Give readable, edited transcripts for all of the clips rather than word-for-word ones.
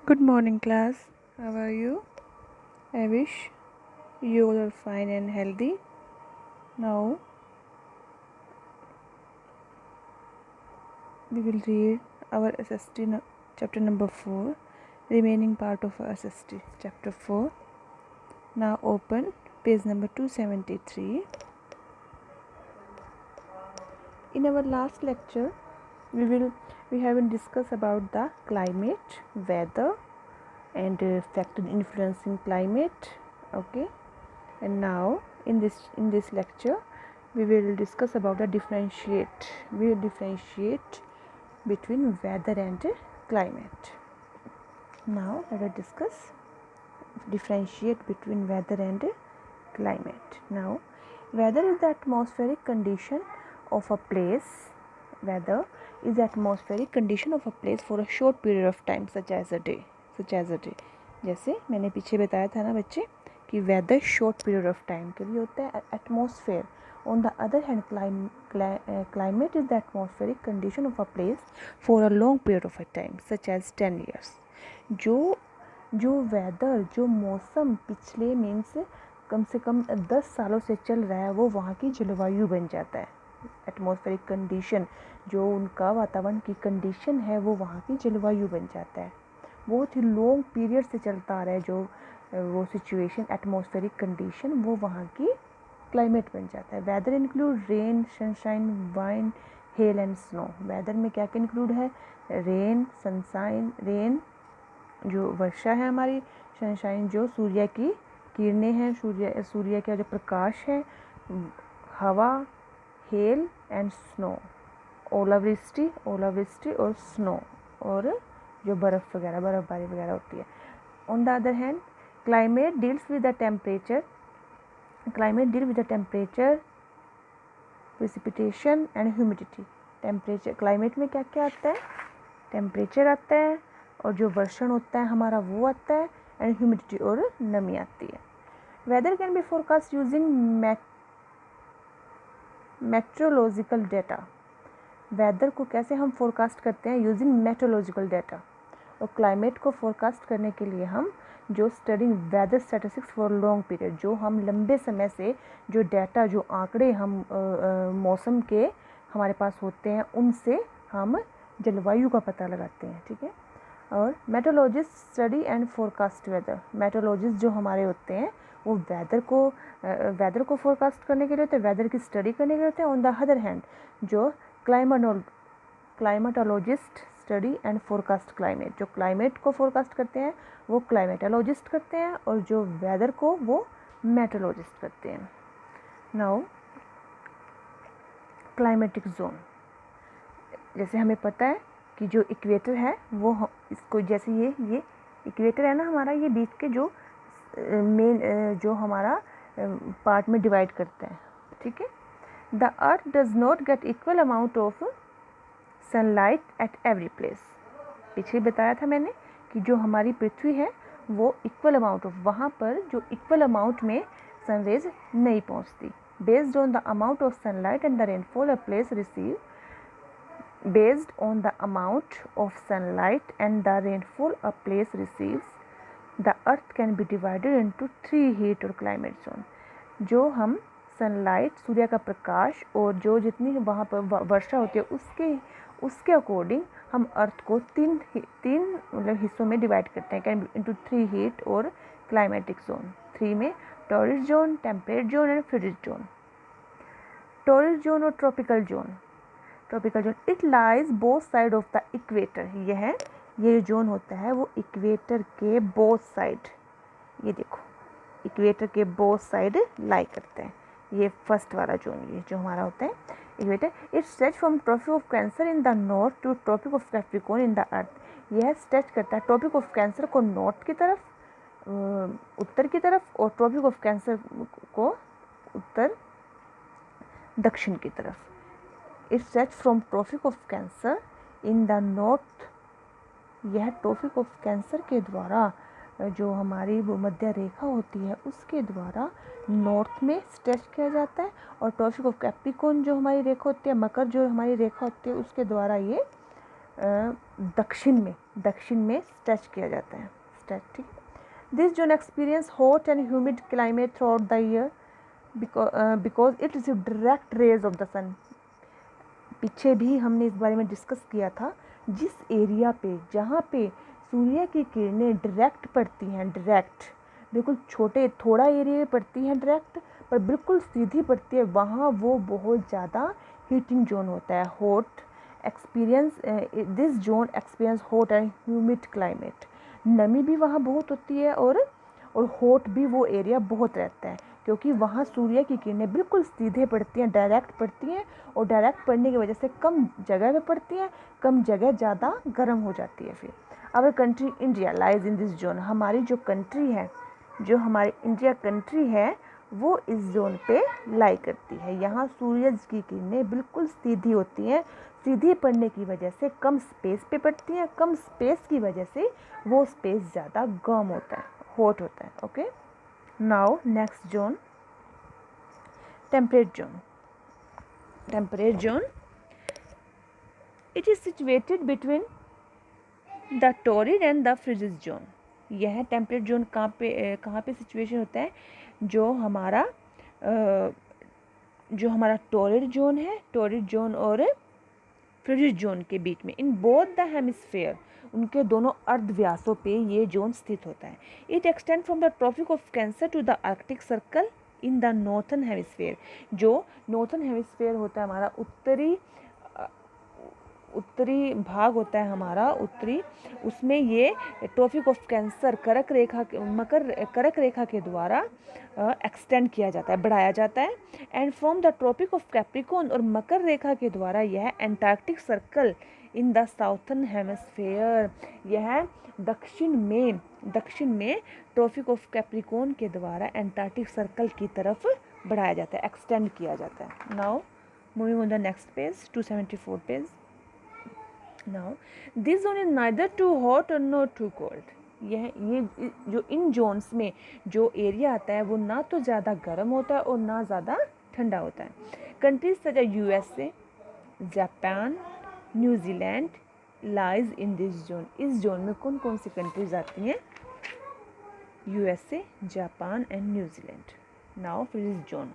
Good morning, class. How are you? I wish you all are fine and healthy. Now, we will read our SST chapter number 4, remaining part of our SST chapter 4. Now, open page number 273. In our last lecture, we haven't discussed about the climate, weather, and factor influencing climate. Okay, and now in this lecture we will discuss about the differentiate. We will differentiate between weather and climate. Now let us discuss differentiate between weather and climate. Now, weather is the atmospheric condition of a place. Weather is the atmospheric condition of a place for a short period of time, such as a day. जैसे मैंने पीछे बताया था ना बच्चे कि weather short period of time के लिए होता है. Atmosphere on the other hand climate is the atmospheric condition of a place for a long period of a time, such as 10 years. जो वेदर, जो मौसम पिछले मीन्स कम से कम 10 सालों से चल रहा है, वो वहाँ की जलवायु बन जाता है. एटमॉस्फेरिक कंडीशन, जो उनका वातावरण की कंडीशन है, वो वहाँ की जलवायु बन जाता है. बहुत ही लॉन्ग पीरियड से चलता आ रहा है जो वो सिचुएशन, एटमॉस्फेरिक कंडीशन, वो वहाँ की क्लाइमेट बन जाता है. Weather include rain, sunshine, wind, hail and snow. Weather में क्या क्या इंक्लूड है? रेन, सनशाइन, रेन जो वर्षा है हमारी, सनशाइन जो सूर्य की किरणें हैं, सूर्य का जो प्रकाश है, हवा, हेल एंड स्नो, ओलावृष्टि और स्नो, और जो बर्फबारी वगैरह होती है. On the other hand climate deals with the temperature. Precipitation and humidity. Temperature, climate में क्या क्या आता है? टेम्परेचर आता है, और जो वर्षण होता है हमारा वो आता है, एंड ह्यूमिडिटी और नमी आती है. Weather can be forecast using meteorological data. Weather को कैसे हम फोरकास्ट करते हैं? Using meteorological data. और क्लाइमेट को फोरकास्ट करने के लिए हम जो studying weather statistics for long period, जो हम लंबे समय से जो डाटा, जो आंकड़े हम मौसम के हमारे पास होते हैं, उनसे हम जलवायु का पता लगाते हैं. ठीक है. और meteorologist study and forecast weather. Meteorologist जो हमारे होते हैं वो वेदर को फोरकास्ट करने के लिए होते हैं, वेदर की स्टडी करने के लिए होते हैं. ऑन द अदर हैंड जो climatologist study and forecast climate, जो क्लाइमेट को फोरकास्ट करते हैं वो क्लाइमेटोलॉजिस्ट करते हैं, और जो वेदर को वो मेट्रोलॉजिस्ट करते हैं. Now climatic zone. जैसे हमें पता है कि जो इक्वेटर है वो इसको, जैसे ये इक्वेटर है ना हमारा, ये बीच के जो मेन जो हमारा पार्ट में डिवाइड करता है. ठीक है. The earth does not get equal amount of sunlight at every place. पीछे बताया था मैंने कि जो हमारी पृथ्वी है वो इक्वल अमाउंट ऑफ, वहाँ पर जो इक्वल अमाउंट में सनरेज नहीं पहुँचती. Based on the amount of sunlight and the rainfall a place receive. Based on the amount of sunlight and the rainfall a place receives, the earth can be divided into 3 heat or climate zone. जो हम sunlight, सूर्य का प्रकाश, और जो जितनी वहाँ पर वर्षा होती है उसके अकॉर्डिंग हम अर्थ को तीन मतलब हिस्सों में डिवाइड करते हैं, कैन इंटू 3 हीट और क्लाइमेटिक जोन. 3 में torrid zone, temperate zone and frigid zone. Torrid zone और tropical zone. It lies both side of the equator. ये जोन होता है वो इक्वेटर के बोथ साइड, ये देखो इक्वेटर के बोथ साइड लाई करते हैं. ये फर्स्ट वाला जोन, ये जो हमारा होता है equator. It stretch from tropic of cancer in the north to tropic of capricorn in the earth. यह स्ट्रेच करता है ट्रॉपिक ऑफ कैंसर को नॉर्थ की तरफ, उत्तर की तरफ, और ट्रॉपिक ऑफ कैंसर को उत्तर दक्षिण की तरफ. It stretch from tropic of cancer in the north. यह ट्रॉपिक ऑफ कैंसर के द्वारा, जो हमारी भूमध्य रेखा होती है उसके द्वारा नॉर्थ में स्ट्रेच किया जाता है, और ट्रॉपिक ऑफ कैप्रिकॉर्न जो हमारी रेखा होती है, मकर जो हमारी रेखा होती है, उसके द्वारा ये दक्षिण में स्ट्रेच किया जाता है, स्ट्रेच, ठीक है। This zone experience hot and humid climate throughout the year because it receive direct rays of the sun. पीछे भी हमने इस बारे में डिस्कस किया था, जिस एरिया पे जहाँ पे सूर्य की किरणें डायरेक्ट पड़ती हैं, डायरेक्ट बिल्कुल छोटे थोड़ा एरिया में पड़ती हैं डायरेक्ट, पर बिल्कुल सीधी पड़ती है, वहाँ वो बहुत ज़्यादा हीटिंग जोन होता है, hot experience. This zone experience hot and humid climate. नमी भी वहाँ बहुत होती है और हॉट भी वो एरिया बहुत रहता है, क्योंकि वहाँ सूर्य की किरणें बिल्कुल सीधे पड़ती हैं, डायरेक्ट पड़ती हैं, और डायरेक्ट पड़ने की वजह से कम जगह पे पड़ती हैं, कम जगह ज़्यादा गर्म हो जाती है। फिर our country India lies in this zone. हमारी जो कंट्री है, जो हमारी इंडिया कंट्री है, वो इस जोन पे लाई करती है। यहाँ सूर्य की किरणें बिल्कुल सीधी होती हैं, सीधी पड़ने की वजह से कम स्पेस पे पड़ती हैं, कम स्पेस की वजह से वो स्पेस ज़्यादा गर्म होता है, हॉट होता है। Okay, now next zone, temperate zone. Temperate zone, it is situated between the torrid and the frigid zone. यह टेम्परेट जोन कहाँ पे सिचुएशन होता है, जो हमारा टॉरिड जोन है, टॉरिड जोन और फ्रिजिड जोन के बीच में, इन बोथ द हेमिस्फेयर, उनके दोनों अर्धव्यासों पे ये जोन स्थित होता है। It extend from the tropic of cancer to the arctic circle in the northern hemisphere. जो नॉर्थन हेमिस्फेयर होता है हमारा उत्तरी भाग होता है हमारा उत्तरी, उसमें ये ट्रॉपिक ऑफ कैंसर कर्क रेखा के द्वारा एक्सटेंड किया जाता है, बढ़ाया जाता है। And from the tropic of capricorn, और मकर रेखा के द्वारा यह antarctic circle in the southern hemisphere, यह दक्षिण में ट्रॉपिक ऑफ कैप्रिकॉर्न के द्वारा एंटार्क्टिक सर्कल की तरफ बढ़ाया जाता है, एक्सटेंड किया जाता है। Now moving on the next page, 274 page. Now, this zone is neither too hot or not too cold. ये जो इन जोन्स में जो एरिया आता है वो ना तो ज़्यादा गर्म होता है और ना ज़्यादा ठंडा होता है। Countries such as USA, Japan, New Zealand lies in this zone. इस जोन में कौन कौन सी कंट्रीज आती हैं? USA, Japan and New Zealand. Now frigid zone,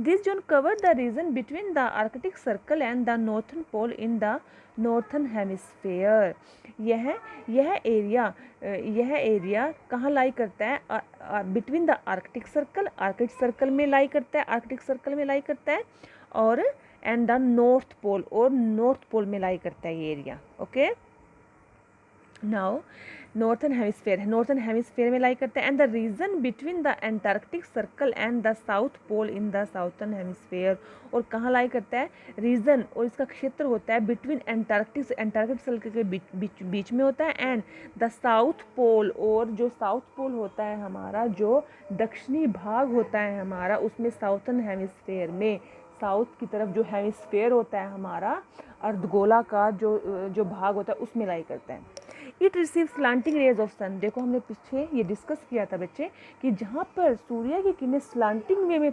this zone covered the region between the Arctic Circle and the Northern Pole in the Northern Hemisphere. यह area कहाँ लाई करता है? बिटवीन द आर्कटिक सर्कल में लाई करता है, और एंड द नॉर्थ पोल में lie करता है ये area. Okay, now northern hemisphere में लाई करता है, and the region between the antarctic circle and the south pole in the southern hemisphere. और कहाँ लाई करता है? रीजन और इसका क्षेत्र होता है बिटवीन एंटार्क्टिक सर्कल के बीच में होता है, एंड द साउथ पोल, और जो साउथ पोल होता है हमारा, जो दक्षिणी भाग होता है हमारा, उसमें साउथर्न हेमिस्फेयर में साउथ की तरफ जो हेमिस्फेयर होता है हमारा, अर्धगोला का जो भाग होता है, उसमें लाई करता है। It receive slanting rays of sun. देखो हमने पीछे ये डिस्कस किया था बच्चे कि जहाँ पर सूर्य की किरणें स्लांटिंग वे में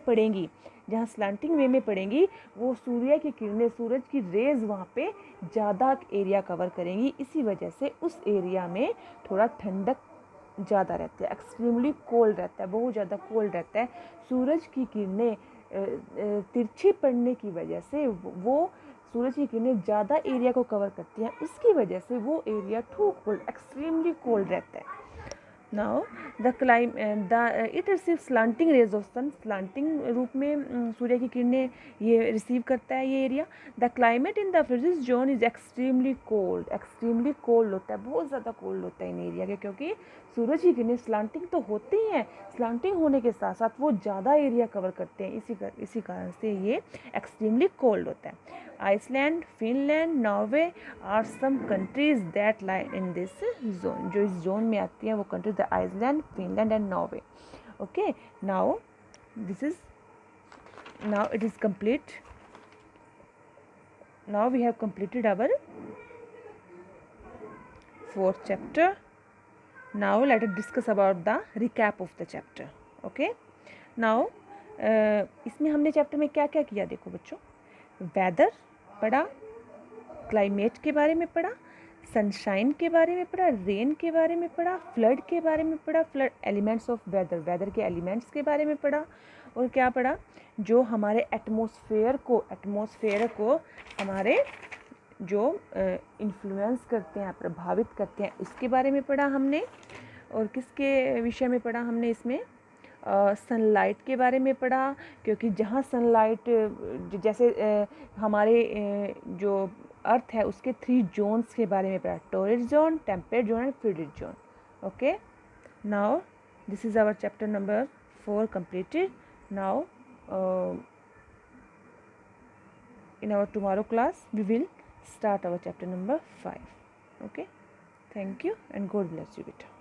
पड़ेंगी, वो सूर्य की किरणें, सूरज की रेज वहाँ पे ज़्यादा एरिया कवर करेंगी। इसी वजह से उस एरिया में थोड़ा ठंडक ज़्यादा रहती है, एक्सट्रीमली कोल्ड रहता है, बहुत ज़्यादा कोल्ड रहता है। सूरज की किरणें तिरछी पड़ने की वजह से वो सूरज की किरणें ज़्यादा एरिया को कवर करती हैं, इसकी वजह से वो area too cold, extremely cold रहता है। Now it receive slanting rays of sun. Slanting रूप में सूर्य की किरणें ये रिसीव करता है ये area. The climate in the frigid zone is extremely cold होता है, बहुत ज़्यादा कोल्ड होता है इन एरिया के, क्योंकि सूरज की किरणें स्लांटिंग तो होती ही हैं, स्लांटिंग होने के साथ साथ वो ज़्यादा एरिया कवर करते हैं, इसी कारण से ये एक्सट्रीमली कोल्ड होता है। Iceland, Finland, Norway are some countries that lie in this zone. जो इस जोन में आती हैं वो countries the Iceland, Finland and Norway. Okay, now it is complete. Now we have completed our 4th chapter. Now let us discuss about the recap of the chapter. Okay, now इसमें हमने chapter में क्या क्या किया? देखो बच्चों, weather पढ़ा, climate के बारे में पढ़ा, सनशाइन के बारे में पढ़ा, रेन के बारे में पढ़ा, फ्लड के बारे में पढ़ा, flood elements of weather, weather के एलिमेंट्स के बारे में पढ़ा, और क्या पढ़ा, जो हमारे एटमॉस्फेयर को हमारे जो इन्फ्लुएंस करते हैं, प्रभावित करते हैं, उसके बारे में पढ़ा हमने। और किसके विषय में पढ़ा हमने इसमें, सनलाइट के बारे में पढ़ा, क्योंकि जहाँ सनलाइट जैसे हमारे जो अर्थ है उसके 3 जोन्स के बारे में पढ़ा, torrid zone, temperate zone and frigid zone. Okay, now this is our chapter number 4 completed. Now in our tomorrow class we will start our chapter number 5. Okay, thank you and God bless you beta.